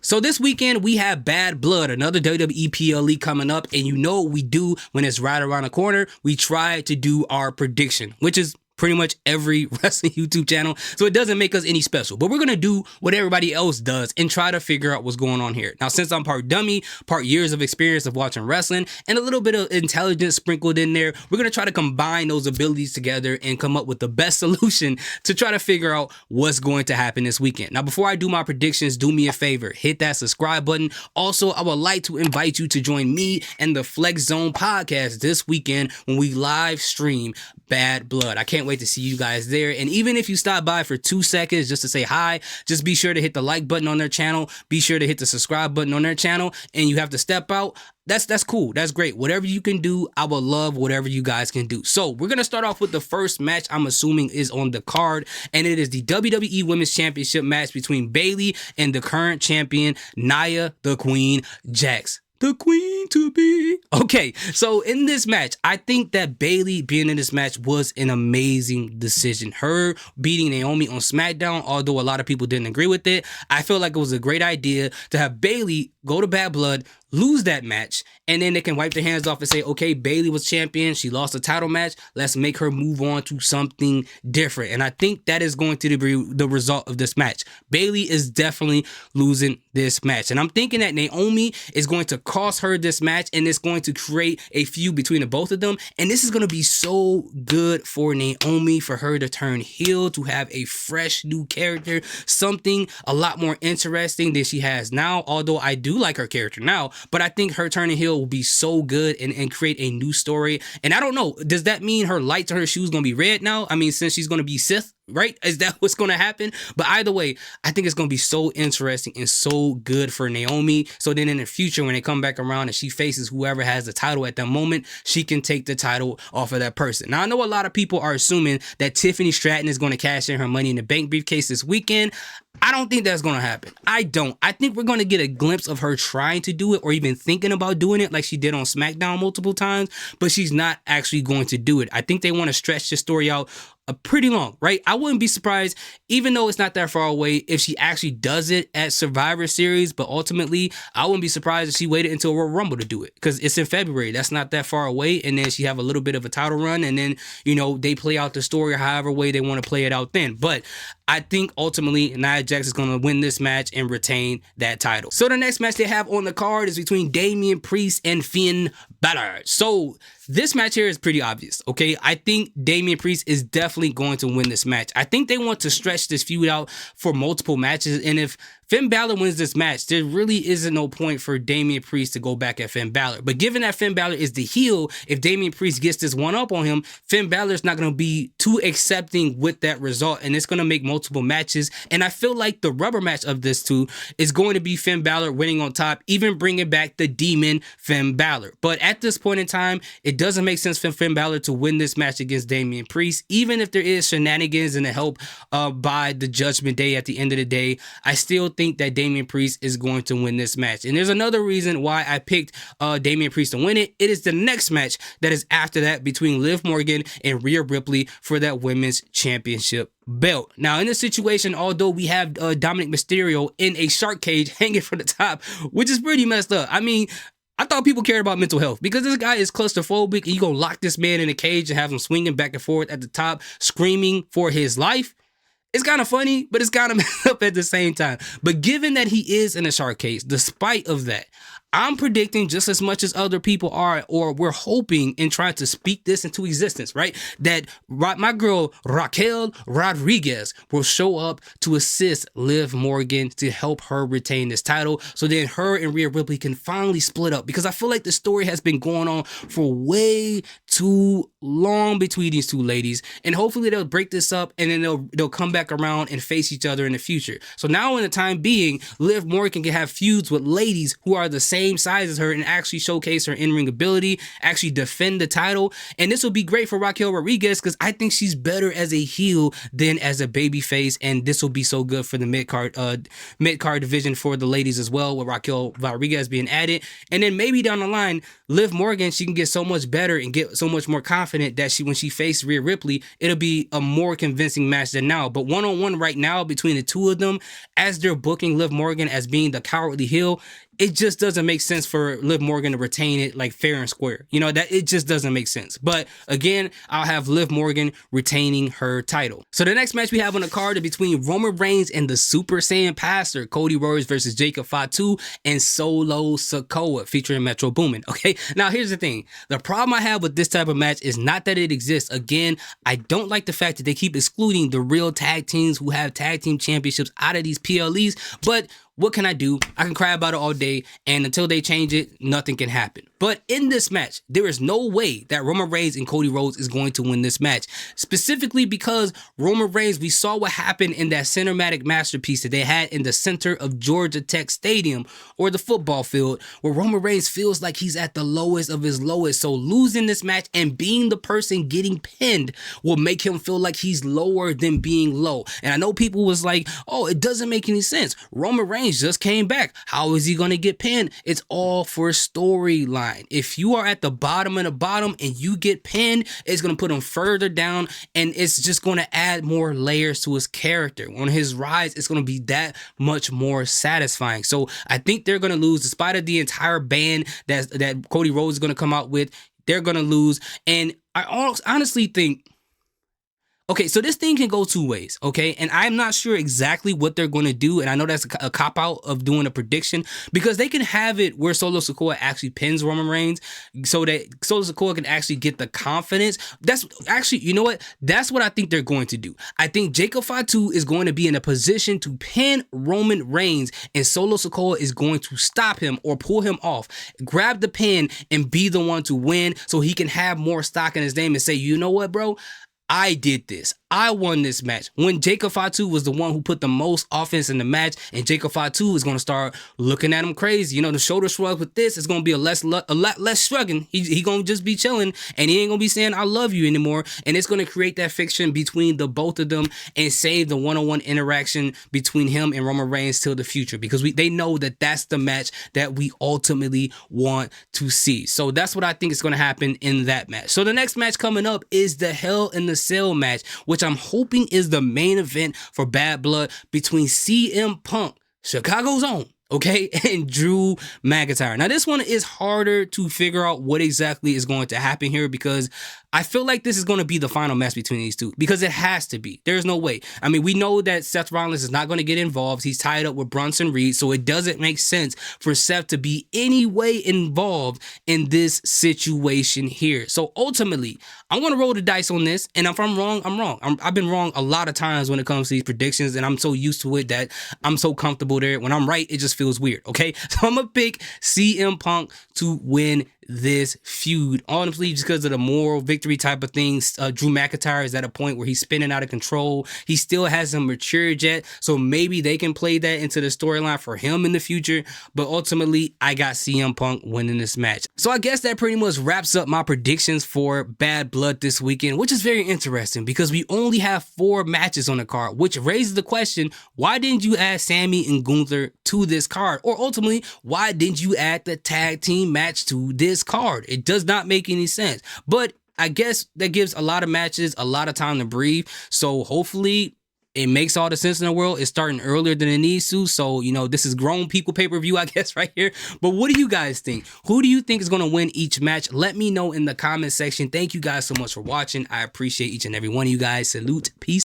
So this weekend, we have Bad Blood, another WWE PLE coming up, and you know what we do when it's right around the corner. We try to do our prediction, which is pretty much every wrestling YouTube channel, so it doesn't make us any special. But we're going to do what everybody else does and try to figure out what's going on here. Now, since I'm part dummy, part years of experience of watching wrestling, and a little bit of intelligence sprinkled in there, we're going to try to combine those abilities together and come up with the best solution to try to figure out what's going to happen this weekend. Now, before I do my predictions, do me a favor, hit that subscribe button. Also, I would like to invite you to join me and the Flex Zone podcast this weekend when we live stream Bad Blood. I can't wait to see you guys there. And even if you stop by for 2 seconds just to say hi, just be sure to hit the like button on their channel. Be sure to hit the subscribe button on their channel. And you have to step out. That's cool. That's great. Whatever you can do, I will love whatever you guys can do. So we're going to start off with the first match I'm assuming is on the card. And it is the WWE Women's Championship match between Bayley and the current champion, Nia the Queen Jax. The queen to be. Okay, so in this match, I think that Bayley being in this match was an amazing decision. Her beating Naomi on SmackDown, although a lot of people didn't agree with it, I feel like it was a great idea to have Bayley go to Bad Blood, lose that match, and then they can wipe their hands off and say, okay, Bayley was champion, she lost a title match, let's make her move on to something different. And I think that is going to be the result of this match. Bayley is definitely losing this match. And I'm thinking that Naomi is going to cost her this match, and it's going to create a feud between the both of them. And this is going to be so good for Naomi, for her to turn heel, to have a fresh new character, something a lot more interesting than she has now, although I do like her character now, but I think her turning heel will be so good and create a new story. And I don't know, does that mean her lights on her shoes gonna be red now? I mean, since she's gonna be Sith, right? Is that what's going to happen? But either way, I think it's going to be so interesting and so good for Naomi. So then in the future, when they come back around and she faces whoever has the title at that moment, she can take the title off of that person. Now, I know a lot of people are assuming that Tiffany Stratton is going to cash in her Money in the Bank briefcase this weekend. I don't think that's going to happen. I don't. I think we're going to get a glimpse of her trying to do it or even thinking about doing it like she did on SmackDown multiple times, but she's not actually going to do it. I think they want to stretch the story out pretty long, right? I wouldn't be surprised, even though it's not that far away, if she actually does it at Survivor Series, but ultimately, I wouldn't be surprised if she waited until Royal Rumble to do it, because it's in February. That's not that far away, and then she have a little bit of a title run, and then, you know, they play out the story however way they want to play it out then. But I think ultimately, Nia Jax is going to win this match and retain that title. So the next match they have on the card is between Damian Priest and Finn Balor. So this match here is pretty obvious, okay? I think Damian Priest is definitely going to win this match. I think they want to stretch this feud out for multiple matches, and if Finn Balor wins this match, there really isn't no point for Damian Priest to go back at Finn Balor. But given that Finn Balor is the heel, if Damian Priest gets this one up on him, Finn Balor's not going to be too accepting with that result, and it's going to make multiple matches. And I feel like the rubber match of this two is going to be Finn Balor winning on top, even bringing back the demon Finn Balor. But at this point in time, it doesn't make sense for Finn Balor to win this match against Damian Priest, even if there is shenanigans and the help by the Judgment Day at the end of the day. I still think that Damian Priest is going to win this match. And there's another reason why I picked Damian Priest to win it. It is the next match that is after that between Liv Morgan and Rhea Ripley for that women's championship belt. Now, in this situation, although we have Dominic Mysterio in a shark cage hanging from the top, which is pretty messed up. I mean, I thought people cared about mental health, because this guy is claustrophobic and you gonna lock this man in a cage and have him swinging back and forth at the top, screaming for his life. It's kind of funny, but it's kind of messed up at the same time. But given that he is in a shark cage, despite of that, I'm predicting just as much as other people are, or we're hoping and trying to speak this into existence, right? That my girl Raquel Rodriguez will show up to assist Liv Morgan to help her retain this title. So then her and Rhea Ripley can finally split up, because I feel like the story has been going on for way too long between these two ladies. And hopefully they'll break this up, and then they'll come back around and face each other in the future. So now in the time being, Liv Morgan can have feuds with ladies who are the same same size as her and actually showcase her in-ring ability, actually defend the title. And this will be great for Raquel Rodriguez because I think she's better as a heel than as a babyface, and this will be so good for the mid-card division for the ladies as well, with Raquel Rodriguez being added. And then maybe down the line, Liv Morgan, she can get so much better and get so much more confident that when she faced Rhea Ripley, it'll be a more convincing match than now. But one-on-one right now between the two of them, as they're booking Liv Morgan as being the cowardly heel, it just doesn't make sense for Liv Morgan to retain it like fair and square. You know, that it just doesn't make sense. But again, I'll have Liv Morgan retaining her title. So the next match we have on the card is between Roman Reigns and the Super Saiyan Pastor, Cody Rhodes versus Jacob Fatu and Solo Sikoa, featuring Metro Boomin. Okay, now here's the thing. The problem I have with this type of match is not that it exists. Again, I don't like the fact that they keep excluding the real tag teams who have tag team championships out of these PLEs, but what can I do? I can cry about it all day, and until they change it, nothing can happen. But in this match, there is no way that Roman Reigns and Cody Rhodes is going to win this match. Specifically because Roman Reigns, we saw what happened in that cinematic masterpiece that they had in the center of Georgia Tech Stadium, or the football field, where Roman Reigns feels like he's at the lowest of his lowest. So losing this match and being the person getting pinned will make him feel like he's lower than being low. And I know people was like, oh, it doesn't make any sense. Roman Reigns just came back. How is he going to get pinned? It's all for storyline. If you are at the bottom of the bottom and you get pinned, it's going to put him further down, and it's just going to add more layers to his character. On his rise, it's going to be that much more satisfying. So I think they're going to lose, despite of the entire band that Cody Rhodes is going to come out with. They're going to lose. And I honestly think, okay, so this thing can go two ways, okay? And I'm not sure exactly what they're going to do, and I know that's a cop-out of doing a prediction, because they can have it where Solo Sikoa actually pins Roman Reigns so that Solo Sikoa can actually get the confidence. That's actually, you know what? That's what I think they're going to do. I think Jacob Fatu is going to be in a position to pin Roman Reigns, and Solo Sikoa is going to stop him or pull him off, grab the pin, and be the one to win so he can have more stock in his name and say, you know what, bro? I did this. I won this match. When Jacob Fatu was the one who put the most offense in the match, and Jacob Fatu is going to start looking at him crazy. You know, the shoulder shrug with this is going to be a lot less shrugging. He going to just be chilling, and he ain't going to be saying I love you anymore. And it's going to create that friction between the both of them and save the one-on-one interaction between him and Roman Reigns till the future, because they know that that's the match that we ultimately want to see. So that's what I think is going to happen in that match. So the next match coming up is the Hell in the Cell match, which I'm hoping is the main event for Bad Blood between CM Punk, Chicago's own, okay, and Drew McIntyre. Now, this one is harder to figure out what exactly is going to happen here, because I feel like this is going to be the final match between these two, because it has to be. There's no way. I mean, we know that Seth Rollins is not going to get involved. He's tied up with Bronson Reed, so it doesn't make sense for Seth to be any way involved in this situation here. So ultimately, I'm going to roll the dice on this, and if I'm wrong, I'm wrong. I've been wrong a lot of times when it comes to these predictions, and I'm so used to it that I'm so comfortable there. When I'm right, it just feels weird, okay? So I'm going to pick CM Punk to win this feud, honestly, just because of the moral victory type of things. Drew McIntyre is at a point where he's spinning out of control. He still hasn't matured yet, so maybe they can play that into the storyline for him in the future. But ultimately, I got CM Punk winning this match. So I guess that pretty much wraps up my predictions for Bad Blood this weekend, which is very interesting because we only have 4 matches on the card, which raises the question, why didn't you add Sammy and Gunther to this card? Or ultimately, why didn't you add the tag team match to this card? It does not make any sense. But I guess that gives a lot of matches a lot of time to breathe. So hopefully it makes all the sense in the world. It's starting earlier than it needs to. So, you know, this is grown people pay-per-view, I guess, right here. But what do you guys think? Who do you think is going to win each match? Let me know in the comment section. Thank you guys so much for watching. I appreciate each and every one of you guys. Salute. Peace.